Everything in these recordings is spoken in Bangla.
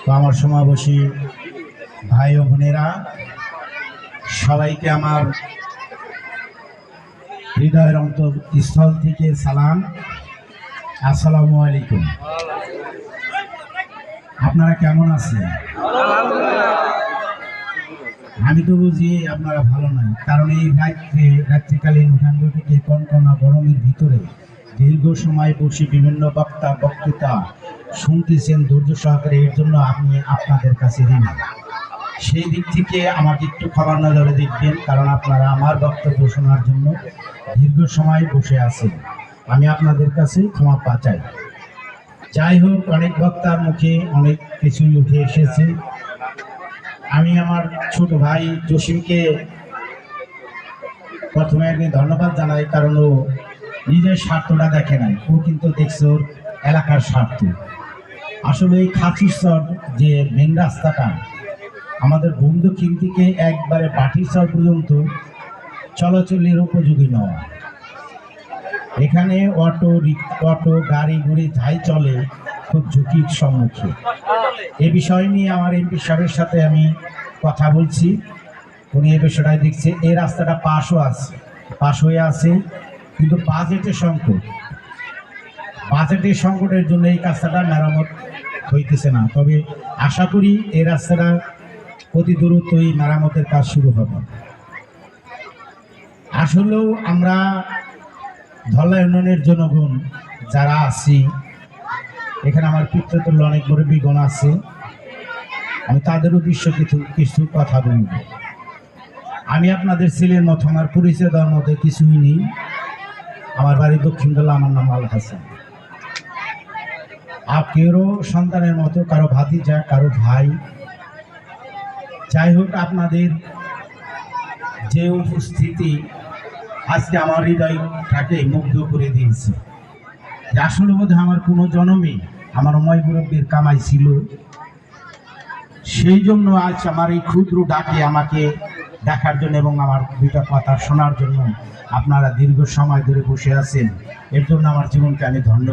তো আমার সমাবেশী ভাই ও বোনেরা, সবাইকে আমার হৃদয়ের অন্তঃস্থল থেকে সালাম। আসসালামু আলাইকুম। আপনারা কেমন আছেন? আমি তো বুঝি আপনারা ভালো নাই, কারণ এই রাত্রিকালীন উঠানগুটিকে কনকনা গরমের ভিতরে দীর্ঘ সময় বসে বিভিন্ন বক্তৃতা শুনতেছেন ধৈর্য সহকারে। এর জন্য আমি আপনাদের কাছে ঋণী। সেই দিক থেকে আমাকে একটু ক্ষমার নজরে দেখবেন, কারণ আপনারা আমার বক্তব্য শোনার জন্য দীর্ঘ সময় বসে আছেন। আমি আপনাদের কাছে ক্ষমা চাই। যাই হোক, অনেক বক্তার মুখে অনেক কিছুই উঠে এসেছে। আমি আমার ছোট ভাই জসিমকে প্রথমে আমি ধন্যবাদ জানাই, কারণ ও নিজের স্বার্থটা দেখে নাই, ও কিন্তু দেখছে ওর এলাকার স্বার্থ। আসলে এই খাচিরচর যে মেন রাস্তাটা আমাদের দক্ষিণ থেকে একবারে বাটিরচর পর্যন্ত চলাচলের উপযোগী নয়। এখানে অটো গাড়ি গুড়ি যাই চলে খুব ঝুঁকির সম্মুখীন। এ বিষয় নিয়ে আমার এমপি সাহেবের সাথে আমি কথা বলছি। উনি এ বিষয়টাই দেখছে। এই রাস্তাটা পাশ হয়ে আছে, কিন্তু বাজেটের সংকটের জন্য এই রাস্তাটা মেরামত হইতেছে না। তবে আশা করি এই রাস্তাটা অতি দ্রুতই মেরামতের কাজ শুরু হবে। আসলেও আমরা ধলা ইউনিয়নের জনগণ যারা আছি, এখানে আমার পিতৃতুল্য অনেক মুরব্বীগণ আছে, আমি তাদের উদ্দেশ্য কিছু কথা বলব। আমি আপনাদের ছেলের মতো, আমার পরিচয় দেওয়ার মধ্যে কিছুই নেই। আমার বাড়ি দক্ষিণ দলা, আমার নাম আল হাসান। কেউ সন্তানের মতো, কারো ভাতিজা, কারো ভাই। যাই হোক, আপনাদের যে উপস্থিতি আজকে আমার হৃদয়টাকে মুগ্ধ করে দিয়েছে। আসলে বোধ আমার কোনো জন্মে আমার অময় মুরব্বীর কামাই ছিল, সেই জন্য আজ আমার এই ক্ষুদ্র ডাকে আমাকে দেখার জন্য এবং আমার দুইটা কথা শোনার জন্য আপনারা দীর্ঘ সময় ধরে বসে আছেন। এর জন্য আমার জীবনকে আমি ধন্য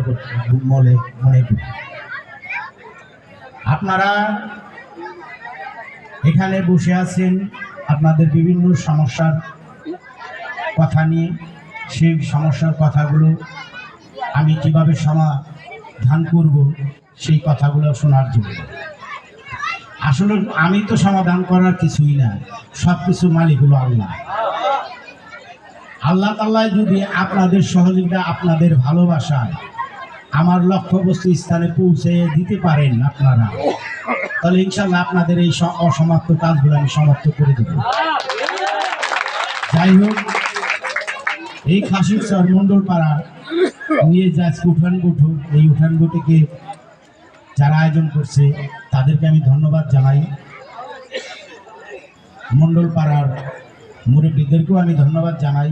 মনে করি। আপনারা এখানে বসে আছেন আপনাদের বিভিন্ন সমস্যার কথা নিয়ে। সেই সমস্যার কথাগুলো আমি কিভাবে সমাধান করব সেই কথাগুলো শোনার জন্য। আসলে আমি তো সমাধান করার কিছুই না, সব কিছু মালিক হলো আল্লাহ। আল্লাহ তাআলা যদি আপনাদের সহযোগিতা, আপনাদের ভালোবাসা আমার লক্ষ্যবস্তু স্থানে পৌঁছে দিতে পারেন আপনারা, তাহলে ইনশাআল্লাহ আপনাদের এই অসমাপ্ত কাজগুলো আমি সমাপ্ত করে দেব। যাই হোক, এই খাসিরচর মন্ডলপাড়া নিয়ে যাচ্ছে উঠানগুঠু, এই উঠানগুটিকে যারা আয়োজন করছে তাদেরকে আমি ধন্যবাদ জানাই। মন্ডলপাড়ার মুরব্বীদেরকেও আমি ধন্যবাদ জানাই।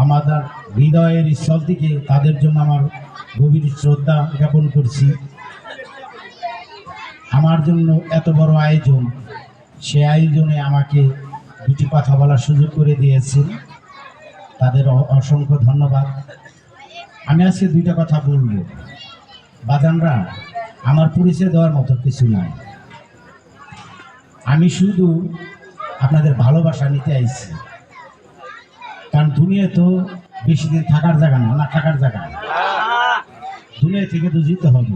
আমাদের হৃদয়ের স্থল থেকে তাদের জন্য আমার গভীর শ্রদ্ধা জ্ঞাপন করছি। আমার জন্য এত বড় আয়োজন, সে আয়োজনে আমাকে দুটি কথা বলার সুযোগ করে দিয়েছে, তাদের অসংখ্য ধন্যবাদ। আমি আজকে দুইটা কথা বলবো। বাজানরা, আমার পরিচয় দেওয়ার মতো কিছু নাই, আমি শুধু আপনাদের ভালোবাসা নিতে আইছি। কারণ দুনিয়া তো বেশি দিন থাকার জায়গা না, থাকার জায়গা, দুনিয়া থেকে তো যেতে হবে।